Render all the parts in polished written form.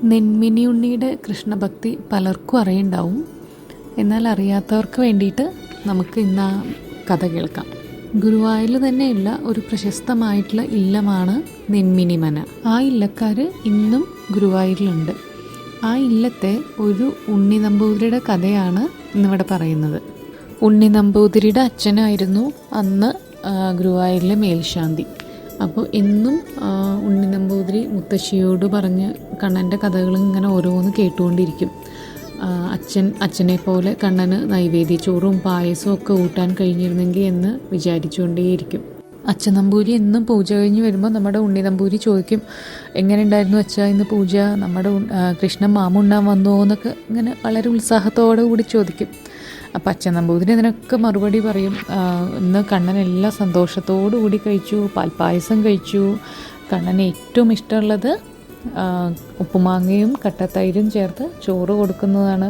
നെന്മിനി ഉണ്ണിയുടെ കൃഷ്ണഭക്തി പലർക്കും അറിയുണ്ടാവും. എന്നാൽ അറിയാത്തവർക്ക് വേണ്ടിയിട്ട് നമുക്ക് ഇന്ന് ആ കഥ കേൾക്കാം. ഗുരുവായൂരിൽ തന്നെയുള്ള ഒരു പ്രശസ്തമായിട്ടുള്ള ഇല്ലമാണ് നെന്മിനിമന. ആ ഇല്ലക്കാർ ഇന്നും ഗുരുവായൂരിലുണ്ട്. ആ ഇല്ലത്തെ ഒരു ഉണ്ണി നമ്പൂതിരിയുടെ കഥയാണ് ഇന്നിവിടെ പറയുന്നത്. ഉണ്ണി നമ്പൂതിരിയുടെ അച്ഛനായിരുന്നു അന്ന് ഗുരുവായൂരിലെ മേൽശാന്തി. അപ്പോൾ എന്നും ഉണ്ണി നമ്പൂതിരി മുത്തശ്ശിയോട് പറഞ്ഞ് കണ്ണൻ്റെ കഥകൾ ഇങ്ങനെ ഓരോന്ന് കേട്ടുകൊണ്ടിരിക്കും. അച്ഛനെ പോലെ കണ്ണന് നൈവേദ്യച്ചോറും പായസവും ഒക്കെ ഊട്ടാൻ കഴിഞ്ഞിരുന്നെങ്കിൽ എന്ന് വിചാരിച്ചുകൊണ്ടേയിരിക്കും. അച്ഛൻ നമ്പൂരി എന്നും പൂജ കഴിഞ്ഞ് വരുമ്പോൾ നമ്മുടെ ഉണ്ണി നമ്പൂരി ചോദിക്കും, എങ്ങനെ ഉണ്ടായിരുന്നു അച്ഛാ ഇന്ന് പൂജ, നമ്മുടെ കൃഷ്ണൻ മാമുണ്ണാൻ വന്നുവോ എന്നൊക്കെ ഇങ്ങനെ വളരെ ഉത്സാഹത്തോടു കൂടി ചോദിക്കും. അപ്പം അച്ഛൻ നമ്പൂതിരി ഇതിനൊക്കെ മറുപടി പറയും, ഇന്ന് കണ്ണൻ എല്ലാ സന്തോഷത്തോടു കൂടി കഴിച്ചു, പാൽപ്പായസം കഴിച്ചു, കണ്ണന് ഏറ്റവും ഇഷ്ടമുള്ളത് ഉപ്പുമാങ്ങയും കട്ടത്തൈരും ചേർത്ത് ചോറ് കൊടുക്കുന്നതാണ്.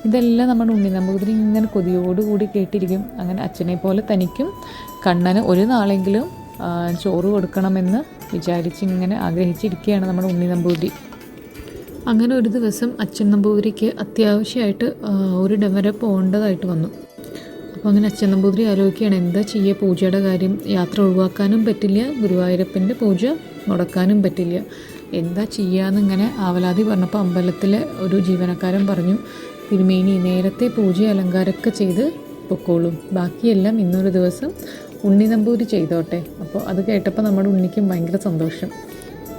ഇതെല്ലാം നമ്മുടെ ഉണ്ണി നമ്പൂതിരി ഇങ്ങനെ കൊതിയോടുകൂടി കേട്ടിരിക്കും. അങ്ങനെ അച്ഛനെ പോലെ തനിക്കും കണ്ണന് ഒരു നാളെങ്കിലും ചോറ് കൊടുക്കണമെന്ന് വിചാരിച്ചിങ്ങനെ ആഗ്രഹിച്ചിരിക്കുകയാണ് നമ്മുടെ ഉണ്ണി നമ്പൂതിരി. അങ്ങനെ ഒരു ദിവസം അച്ഛൻ നമ്പൂതിരിക്ക് അത്യാവശ്യമായിട്ട് ഒരിടം വരെ പോകേണ്ടതായിട്ട് വന്നു. അപ്പോൾ അങ്ങനെ അച്ഛൻ നമ്പൂതിരി ആലോചിക്കുകയാണ്, എന്താ ചെയ്യുക, പൂജയുടെ കാര്യം, യാത്ര ഒഴിവാക്കാനും പറ്റില്ല, ഗുരുവായൂരപ്പൻ്റെ പൂജ മുടക്കാനും പറ്റില്ല, എന്താ ചെയ്യാന്നിങ്ങനെ ആവലാതി പറഞ്ഞപ്പോൾ അമ്പലത്തിലെ ഒരു ജീവനക്കാരൻ പറഞ്ഞു, തിരുമേനി നേരത്തെ പൂജ അലങ്കാരമൊക്കെ ചെയ്ത് പൊക്കോളും, ബാക്കിയെല്ലാം ഇന്നൊരു ദിവസം ഉണ്ണി നമ്പൂതിരി ചെയ്തോട്ടെ. അപ്പോൾ അത് കേട്ടപ്പോൾ നമ്മുടെ ഉണ്ണിക്കും ഭയങ്കര സന്തോഷം.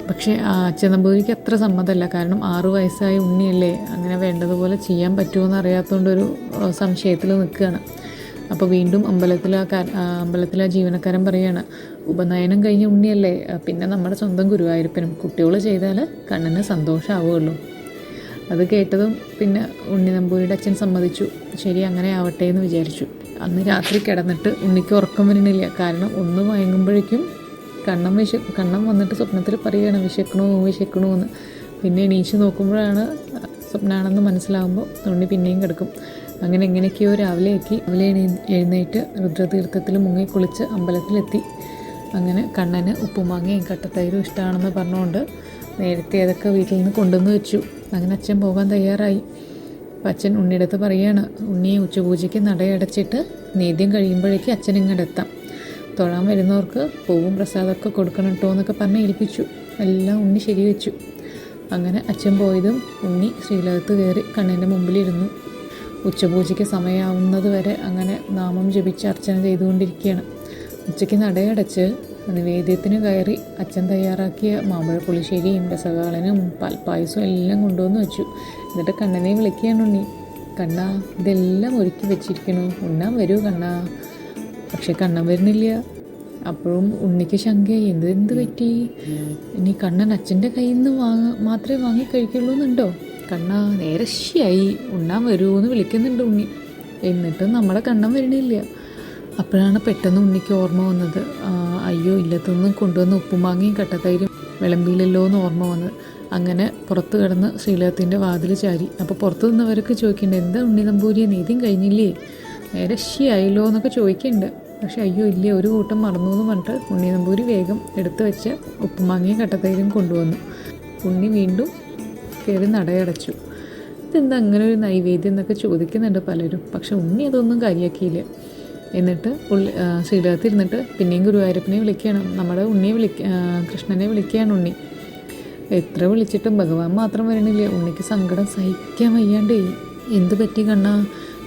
പക്ഷേ അച്ഛൻ നമ്പൂതിരിക്ക് അത്ര സമ്മതമല്ല. കാരണം 6 വയസ്സായ ഉണ്ണിയല്ലേ, അങ്ങനെ വേണ്ടതുപോലെ ചെയ്യാൻ പറ്റുമോ അറിയാത്തതുകൊണ്ടൊരു സംശയത്തിൽ നിൽക്കുകയാണ്. അപ്പോൾ വീണ്ടും അമ്പലത്തിലെ ജീവനക്കാരൻ പറയുകയാണ്, ഉപനയനം കഴിഞ്ഞ ഉണ്ണിയല്ലേ, പിന്നെ നമ്മുടെ സ്വന്തം ഗുരുവായൂരപ്പനും കുട്ടികൾ ചെയ്താൽ കണ്ണന് സന്തോഷമാവുമല്ലോ. അത് കേട്ടതും പിന്നെ ഉണ്ണി നമ്പൂതിരിയുടെ അച്ഛൻ സമ്മതിച്ചു. ശരി, അങ്ങനെ ആവട്ടെ എന്ന് വിചാരിച്ചു. അന്ന് രാത്രി കിടന്നിട്ട് ഉണ്ണിക്ക് ഉറക്കം വരുന്നില്ല. കാരണം ഒന്ന് മയങ്ങുമ്പോഴേക്കും കണ്ണൻ വന്നിട്ട് സ്വപ്നത്തിൽ പറയുകയാണ്, വിശക്കണോ എന്ന്. പിന്നെ എണീച്ച് നോക്കുമ്പോഴാണ് സ്വപ്നമാണെന്ന് മനസ്സിലാകുമ്പോൾ ഉണ്ണി പിന്നെയും കിടക്കും. അങ്ങനെ എങ്ങനെയൊക്കെയോ രാവിലെ എഴുന്നേറ്റ് രുദ്രതീർത്ഥത്തിൽ മുങ്ങി കുളിച്ച് അമ്പലത്തിലെത്തി. അങ്ങനെ കണ്ണന് ഉപ്പുമാങ്ങയും കട്ടത്തൈരും ഇഷ്ടമാണെന്ന് പറഞ്ഞുകൊണ്ട് നേരത്തെ അതൊക്കെ വീട്ടിൽ നിന്ന് കൊണ്ടുവന്ന് വെച്ചു. അങ്ങനെ അച്ഛൻ പോകാൻ തയ്യാറായി. അപ്പം അച്ഛൻ ഉണ്ണിയുടെ അടുത്ത് പറയുകയാണ്, ഉണ്ണിയെ ഉച്ചപൂജയ്ക്ക് നടയടച്ചിട്ട് നേദ്യം കഴിയുമ്പോഴേക്ക് അച്ഛൻ ഇങ്ങോട്ട് എത്താം, തൊഴാൻ വരുന്നവർക്ക് പൂവും പ്രസാദമൊക്കെ കൊടുക്കണം കേട്ടോ എന്നൊക്കെ പറഞ്ഞ് ഏൽപ്പിച്ചു. എല്ലാം ഉണ്ണി ശരി വെച്ചു. അങ്ങനെ അച്ഛൻ പോയതും ഉണ്ണി ശ്രീലകത്ത് കയറി കണ്ണൻ്റെ മുമ്പിലിരുന്നു. ഉച്ചപൂജയ്ക്ക് സമയമാവുന്നത് വരെ അങ്ങനെ നാമം ജപിച്ച് അർച്ചന ചെയ്തുകൊണ്ടിരിക്കുകയാണ്. ഉച്ചയ്ക്ക് നടയടച്ച് നിവേദ്യത്തിന് കയറി അച്ഛൻ തയ്യാറാക്കിയ മാമ്പഴ പുളിശ്ശേരിയും രസകാളനും പാൽപ്പായസവും എല്ലാം കൊണ്ടുവന്ന് വെച്ചു. എന്നിട്ട് കണ്ണനെ വിളിക്കുകയാണ് ഉണ്ണി, കണ്ണാ ഇതെല്ലാം ഒരുക്കി വെച്ചിരിക്കണു, ഉണ്ണാൻ വരൂ കണ്ണാ. പക്ഷെ കണ്ണൻ വരുന്നില്ല. അപ്പോഴും ഉണ്ണിക്ക് ശങ്കയായി, എന്ത് പറ്റി, ഇനി കണ്ണൻ അച്ഛൻ്റെ കയ്യിൽ നിന്ന് മാത്രമേ വാങ്ങി കഴിക്കുള്ളൂ എന്നുണ്ടോ, കണ്ണാ നേരശ്ശിയായി, ഉണ്ണാൻ വരുമോയെന്ന് വിളിക്കുന്നുണ്ട് ഉണ്ണി. എന്നിട്ടും നമ്മുടെ കണ്ണൻ വരണില്ല. അപ്പോഴാണ് പെട്ടെന്ന് ഉണ്ണിക്ക് ഓർമ്മ വന്നത്, അയ്യോ ഇല്ലത്തൊന്നും കൊണ്ടുവന്ന് ഉപ്പുമാങ്ങയും കട്ടത്തൈരും വിളമ്പിയില്ലല്ലോ എന്ന് ഓർമ്മ വന്നത്. അങ്ങനെ പുറത്ത് കിടന്ന് ശ്രീലകത്തിൻ്റെ വാതിൽ ചാരി. അപ്പോൾ പുറത്തു നിന്നവരൊക്കെ ചോദിക്കേണ്ടത്, എന്താ ഉണ്ണി നമ്പൂരിയെ നീതിയും കഴിഞ്ഞില്ലേ, നേരശ്ശിയായില്ലോ എന്നൊക്കെ ചോദിക്കുന്നുണ്ട്. പക്ഷെ അയ്യോ ഇല്ല, ഒരു കൂട്ടം മറന്നു എന്ന് പറഞ്ഞിട്ട് ഉണ്ണി നമ്പൂരി വേഗം എടുത്തു വെച്ച ഉപ്പുമാങ്ങയും കട്ടത്തൈരും കൊണ്ടുവന്നു. ഉണ്ണി വീണ്ടും കയറി നടയടച്ചു. ഇതെന്താ അങ്ങനെ ഒരു നൈവേദ്യം എന്നൊക്കെ ചോദിക്കുന്നുണ്ട് പലരും. പക്ഷെ ഉണ്ണി അതൊന്നും കാര്യമാക്കിയില്ല. എന്നിട്ട് ശ്രീലകത്തിരുന്നിട്ട് പിന്നെയും ഗുരുവായൂരപ്പനെ വിളിക്കുകയാണ്, നമ്മുടെ കൃഷ്ണനെ വിളിക്കുകയാണ് ഉണ്ണി. എത്ര വിളിച്ചിട്ടും ഭഗവാൻ മാത്രം വരണില്ല. ഉണ്ണിക്ക് സങ്കടം സഹിക്കാൻ വയ്യാണ്ടേ. എന്ത് പറ്റി കണ്ണാ,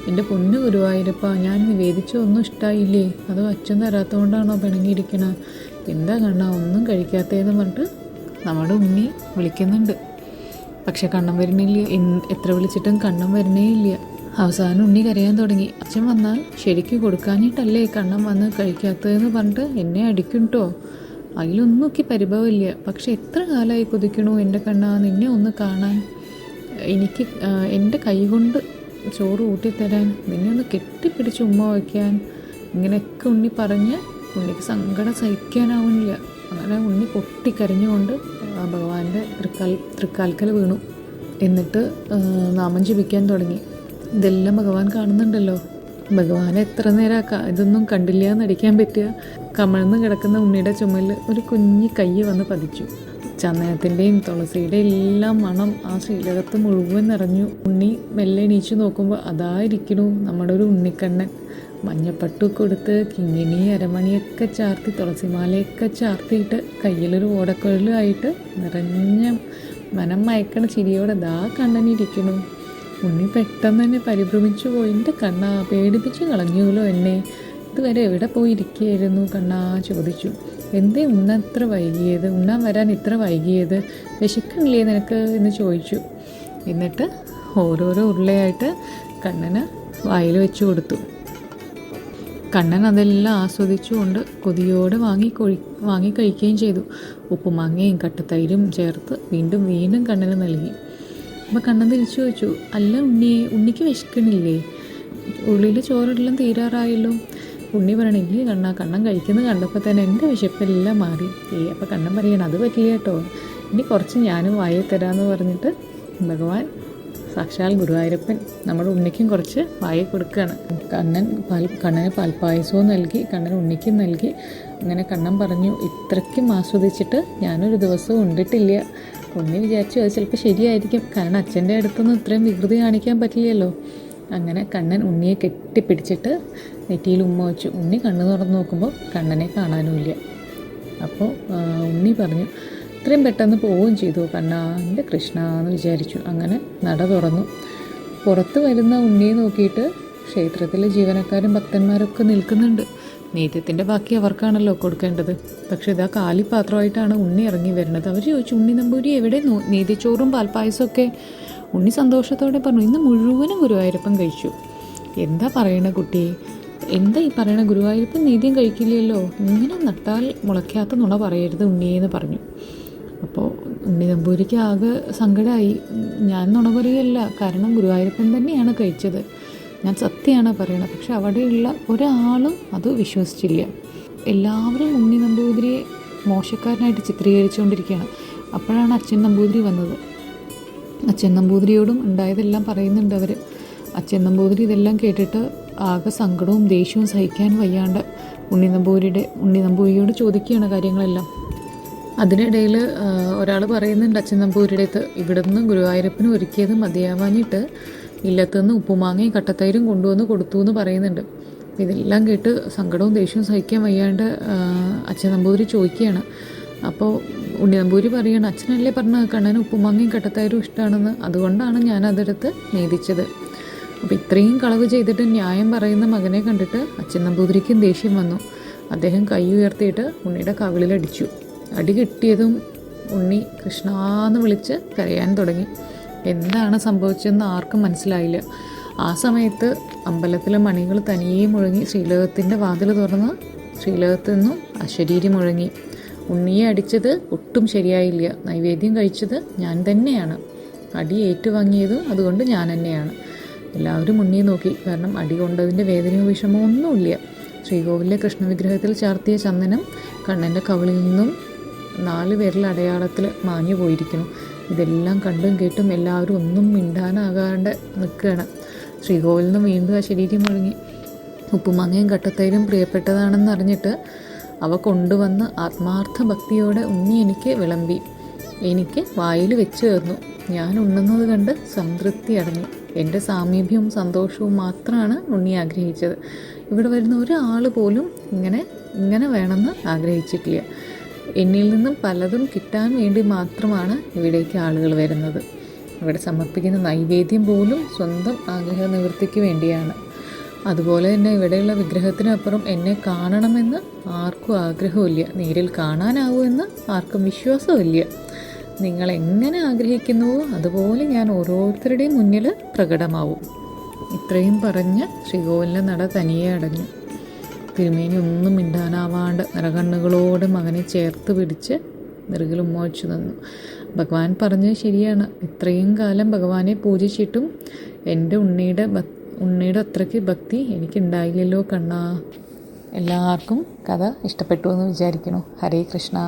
എൻ്റെ പൊന്നു ഗുരുവായൂരപ്പ, ഞാൻ നിവേദിച്ചൊന്നും ഇഷ്ടമായില്ലേ, അതോ അച്ഛൻ തരാത്തതുകൊണ്ടാണോ പിണങ്ങിയിരിക്കണ, എന്താ കണ്ണാ ഒന്നും കഴിക്കാത്തതെന്ന് പറഞ്ഞിട്ട് നമ്മുടെ ഉണ്ണി വിളിക്കുന്നുണ്ട്. പക്ഷെ കണ്ണൻ വരുന്നില്ല. എത്ര വിളിച്ചിട്ടും കണ്ണൻ വരുന്നേ ഇല്ല. അവസാനം ഉണ്ണി കരയാൻ തുടങ്ങി. അച്ഛൻ വന്നാൽ ശരിക്കും കൊടുക്കാനിട്ടല്ലേ കണ്ണൻ വന്ന് കഴിക്കാത്തതെന്ന് പറഞ്ഞിട്ട് എന്നെ അടിക്കും കേട്ടോ. അതിലൊന്നും ഒക്കെ പരിഭവമില്ല. പക്ഷെ എത്ര കാലമായി കൊതിക്കണു എൻ്റെ കണ്ണാ നിന്നെ ഒന്ന് കാണാൻ, എനിക്ക് എൻ്റെ കൈ കൊണ്ട് ചോറ് ഊട്ടിത്തരാൻ, നിന്നെ ഒന്ന് കെട്ടിപ്പിടിച്ച് ഉമ്മ വയ്ക്കാൻ, ഇങ്ങനെയൊക്കെ ഉണ്ണി പറഞ്ഞ് ഉണ്ണിക്ക് സങ്കടം സഹിക്കാനാവുന്നില്ല. അങ്ങനെ ഉണ്ണി പൊട്ടിക്കരഞ്ഞുകൊണ്ട് ഭഗവാന്റെ തൃക്കാൽക്കൽ വീണു. എന്നിട്ട് നാമം ജപിക്കാൻ തുടങ്ങി. ഇതെല്ലാം ഭഗവാൻ കാണുന്നുണ്ടല്ലോ. ഭഗവാനെ എത്ര നേരം ഇതൊന്നും കണ്ടില്ല എന്നടിക്കാൻ പറ്റുക. കമഴ്ന്ന് കിടക്കുന്ന ഉണ്ണിയുടെ ചുമലിൽ ഒരു കുഞ്ഞി കൈ വന്ന് പതിച്ചു. ചന്ദനത്തിൻ്റെയും തുളസിയുടെയും എല്ലാം മണം ആ ശ്രീലകത്ത് മുഴുവൻ നിറഞ്ഞു. ഉണ്ണി മെല്ലെ എണീച്ച് നോക്കുമ്പോൾ അതായിരിക്കണു നമ്മുടെ ഒരു ഉണ്ണിക്കണ്ണൻ. മഞ്ഞപ്പട്ടൊക്കെ കൊടുത്ത് കിങ്ങിണി അരമണിയൊക്കെ ചാർത്തി തുളസിമാലയൊക്കെ ചാർത്തിയിട്ട് കയ്യിലൊരു ഓടക്കുഴലുമായിട്ട് നിറഞ്ഞ മനം മയക്കണ ചിരിയോടെ ദാ കണ്ണനിരിക്കണു. ഉണ്ണി പെട്ടെന്ന് തന്നെ പരിഭ്രമിച്ചു പോയി. എൻ്റെ കണ്ണാ, പേടിപ്പിച്ച് കളഞ്ഞുല്ലോ എന്നെ. ഇതുവരെ എവിടെ പോയിരിക്കുകയായിരുന്നു കണ്ണാ ചോദിച്ചു. എന്തേ ഉണ്ണാൻ വരാൻ ഇത്ര വൈകിയത്? വിശക്കണില്ലേ നിനക്ക് എന്ന് ചോദിച്ചു. എന്നിട്ട് ഓരോരോ ഉരുളയായിട്ട് കണ്ണന് വായിൽ വെച്ച് കൊടുത്തു. കണ്ണൻ അതെല്ലാം ആസ്വദിച്ചുകൊണ്ട് കൊതിയോടെ വാങ്ങി കഴിക്കുകയും ചെയ്തു. ഉപ്പുമാങ്ങയും കട്ടത്തൈരും ചേർത്ത് വീണ്ടും വീണ്ടും കണ്ണന് നൽകി. അപ്പോൾ കണ്ണൻ തിരിച്ചു ചോദിച്ചു, അല്ല ഉണ്ണിക്ക് വിശക്കണില്ലേ? ഉള്ളിൽ ചോറെല്ലാം തീരാറായല്ലോ. ഉണ്ണി പറയണില്ലേ കണ്ണൻ കഴിക്കുന്നത് കണ്ടപ്പോൾ തന്നെ എൻ്റെ വിശപ്പെല്ലാം മാറി. അപ്പോൾ കണ്ണൻ പറയണം, അത് പറ്റില്ല കേട്ടോ, ഇനി കുറച്ച് ഞാനും വായിൽ തരാമെന്ന് പറഞ്ഞിട്ട് ഭഗവാൻ സാക്ഷാൽ ഗുരുവായൂരപ്പൻ നമ്മുടെ ഉണ്ണിക്കും കുറച്ച് വായിൽ കൊടുക്കുകയാണ്. കണ്ണന് പാൽപ്പായസവും നൽകി, കണ്ണൻ ഉണ്ണിക്കും നൽകി. അങ്ങനെ കണ്ണൻ പറഞ്ഞു, ഇത്രയ്ക്കും ആസ്വദിച്ചിട്ട് ഞാനൊരു ദിവസവും ഉണ്ടിട്ടില്ല. ഉണ്ണി വിചാരിച്ചു അത് ചിലപ്പോൾ ശരിയായിരിക്കും, കാരണം അച്ഛൻ്റെ അടുത്തൊന്നും ഇത്രയും വികൃതി കാണിക്കാൻ പറ്റില്ലല്ലോ. അങ്ങനെ കണ്ണൻ ഉണ്ണിയെ കെട്ടിപ്പിടിച്ചിട്ട് നെറ്റിയിൽ ഉമ്മ വെച്ചു. ഉണ്ണി കണ്ണ് തുറന്ന് നോക്കുമ്പോൾ കണ്ണനെ കാണാനുമില്ല. അപ്പോൾ ഉണ്ണി പറഞ്ഞു, ഇത്രയും പെട്ടെന്ന് പോവുകയും ചെയ്തു കണ്ണാ, എൻ്റെ കൃഷ്ണ എന്ന് വിചാരിച്ചു. അങ്ങനെ നട തുറന്നു. പുറത്ത് വരുന്ന ഉണ്ണിയെ നോക്കിയിട്ട് ക്ഷേത്രത്തിലെ ജീവനക്കാരും ഭക്തന്മാരൊക്കെ നിൽക്കുന്നുണ്ട്. നേദ്യത്തിൻ്റെ ബാക്കി അവർക്കാണല്ലോ കൊടുക്കേണ്ടത്. പക്ഷെ ഇതാ കാലിപാത്രമായിട്ടാണ് ഉണ്ണി ഇറങ്ങി വരുന്നത്. അവർ ചോദിച്ചു, ഉണ്ണി നമ്പൂരി എവിടെ? നേദ്യച്ചോറും പാൽപ്പായസമൊക്കെ. ഉണ്ണി സന്തോഷത്തോടെ പറഞ്ഞു, ഇന്ന് മുഴുവനും ഗുരുവായൂരപ്പൻ കഴിച്ചു. എന്താ പറയണ കുട്ടി, എന്താ ഈ പറയണ? ഗുരുവായൂരപ്പൻ നേദ്യം കഴിക്കില്ലല്ലോ. ഇങ്ങനെ നട്ടാൽ മുളയ്ക്കാത്ത നുണ പറയരുത് ഉണ്ണിയെന്ന് പറഞ്ഞു. അപ്പോൾ ഉണ്ണി നമ്പൂരിക്ക് ആകെ സങ്കടമായി. ഞാൻ നുണ പറയുകയല്ല, കാരണം ഗുരുവായൂരപ്പൻ തന്നെയാണ് കഴിച്ചത്, ഞാൻ സത്യമാണ് പറയണത്. പക്ഷെ അവിടെയുള്ള ഒരാളും അത് വിശ്വസിച്ചില്ല. എല്ലാവരും ഉണ്ണി നമ്പൂതിരിയെ മോശക്കാരനായിട്ട് ചിത്രീകരിച്ചുകൊണ്ടിരിക്കുകയാണ്. അപ്പോഴാണ് അച്ഛൻ നമ്പൂതിരി വന്നത്. അച്ഛൻ നമ്പൂതിരിയോടും ഉണ്ടായതെല്ലാം പറയുന്നുണ്ട് അവർ. അച്ഛൻ നമ്പൂതിരി ഇതെല്ലാം കേട്ടിട്ട് ആകെ സങ്കടവും ദേഷ്യവും സഹിക്കാൻ വയ്യാണ്ട് ഉണ്ണി നമ്പൂതിരിയോട് ചോദിക്കുകയാണ് കാര്യങ്ങളെല്ലാം. അതിനിടയിൽ ഒരാൾ പറയുന്നുണ്ട് അച്ഛൻ നമ്പൂതിരിയുടെ അടുത്ത്, ഇവിടുന്ന് ഗുരുവായൂരപ്പന് ഒരുക്കിയത് മതിയാവാഞ്ഞിട്ട് ഇല്ലത്തുനിന്ന് ഉപ്പുമാങ്ങയും കട്ടത്തൈരും കൊണ്ടുവന്ന് കൊടുത്തു എന്ന് പറയുന്നുണ്ട്. ഇതെല്ലാം കേട്ട് സങ്കടവും ദേഷ്യവും സഹിക്കാൻ വയ്യാണ്ട് അച്ഛൻ നമ്പൂതിരി ചോദിക്കുകയാണ്. അപ്പോൾ ഉണ്ണി നമ്പൂതിരി പറയുകയാണ്, അച്ഛനല്ലേ പറഞ്ഞ കണ്ണന് ഉപ്പുമാങ്ങയും കട്ടത്തൈരും ഇഷ്ടമാണെന്ന്, അതുകൊണ്ടാണ് ഞാൻ അതെടുത്ത് നേദിച്ചത്. അപ്പോൾ ഇത്രയും കളവ് ചെയ്തിട്ട് ന്യായം പറയുന്ന മകനെ കണ്ടിട്ട് അച്ഛൻ നമ്പൂതിരിക്കും ദേഷ്യം വന്നു. അദ്ദേഹം കൈ ഉയർത്തിയിട്ട് ഉണ്ണിയുടെ കവിളിലടിച്ചു. അടി കിട്ടിയതും ഉണ്ണി കൃഷ്ണാന്ന് വിളിച്ച് കരയാൻ തുടങ്ങി. എന്താണ് സംഭവിച്ചതെന്ന് ആർക്കും മനസ്സിലായില്ല. ആ സമയത്ത് അമ്പലത്തിലെ മണികൾ തനിയെ മുഴങ്ങി. ശ്രീലകത്തിൻ്റെ വാതിൽ തുറന്ന് ശ്രീലകത്തു നിന്നും അശരീരി മുഴങ്ങി. ഉണ്ണിയെ അടിച്ചത് ഒട്ടും ശരിയായില്ല. നൈവേദ്യം കഴിച്ചത് ഞാൻ തന്നെയാണ്. അടി ഏറ്റുവാങ്ങിയതും അതുകൊണ്ട് ഞാൻ തന്നെയാണ്. എല്ലാവരും ഉണ്ണിയെ നോക്കി. കാരണം അടി കൊണ്ടതിൻ്റെ വേദനയോ വിഷമോ ഒന്നുമില്ല. ശ്രീകോവിലെ കൃഷ്ണവിഗ്രഹത്തിൽ ചാർത്തിയ ചന്ദനം കണ്ണൻ്റെ കവിളിൽ നിന്നും 4 വിരൽ അടയാളത്തിൽ മാഞ്ഞു പോയിരിക്കുന്നു. ഇതെല്ലാം കണ്ടും കേട്ടും എല്ലാവരും ഒന്നും മിണ്ടാനാകാണ്ട് നിൽക്കുകയാണ്. ശ്രീകോവിലിൽ നിന്ന് വീണ്ടും ആ ശരീരം മുഴങ്ങി. ഉപ്പുമാങ്ങയും കട്ടത്തൈരും പ്രിയപ്പെട്ടതാണെന്ന് അറിഞ്ഞിട്ട് അവ കൊണ്ടുവന്ന് ആത്മാർത്ഥ ഭക്തിയോടെ ഉണ്ണി എനിക്ക് വിളമ്പി. എനിക്ക് വായിൽ വെച്ച് തന്നു. ഞാൻ ഉണ്ണുന്നത് കണ്ട് സംതൃപ്തി അടഞ്ഞു. എൻ്റെ സാമീപ്യവും സന്തോഷവും മാത്രമാണ് ഉണ്ണി ആഗ്രഹിച്ചത്. ഇവിടെ വരുന്ന ഒരാൾ പോലും ഇങ്ങനെ വേണമെന്ന് ആഗ്രഹിച്ചിട്ടില്ല. എന്നിൽ നിന്നും പലതും കിട്ടാൻ വേണ്ടി മാത്രമാണ് ഇവിടേക്ക് ആളുകൾ വരുന്നത്. ഇവിടെ സമർപ്പിക്കുന്ന നൈവേദ്യം പോലും സ്വന്തം ആഗ്രഹ നിവൃത്തിക്ക് വേണ്ടിയാണ്. അതുപോലെ തന്നെ ഇവിടെയുള്ള വിഗ്രഹത്തിനപ്പുറം എന്നെ കാണണമെന്ന് ആർക്കും ആഗ്രഹമില്ല. നേരിൽ കാണാനാവുമെന്ന് ആർക്കും വിശ്വാസമില്ല. നിങ്ങൾ എങ്ങനെ ആഗ്രഹിക്കുന്നുവോ അതുപോലെ ഞാൻ ഓരോരുത്തരുടെയും മുന്നിൽ പ്രകടമാവും. ഇത്രയും പറഞ്ഞ് ശ്രീകോവിലിൻ്റെ നട തനിയെ അടഞ്ഞു. തിരുമേനി ഒന്നും മിണ്ടാനാവാണ്ട് നിറകണ്ണുകളോട് മകനെ ചേർത്ത് പിടിച്ച് നെറുകിൽ ഉമ്മ വെച്ചു നിന്നു. ഭഗവാൻ പറഞ്ഞത് ശരിയാണ്. ഇത്രയും കാലം ഭഗവാനെ പൂജിച്ചിട്ടും എൻ്റെ ഉണ്ണിയുടെ അത്രയ്ക്ക് ഭക്തി എനിക്കുണ്ടായില്ലല്ലോ കണ്ണാ. എല്ലാവർക്കും കഥ ഇഷ്ടപ്പെട്ടു എന്ന് വിചാരിക്കുന്നു. ഹരേ കൃഷ്ണ.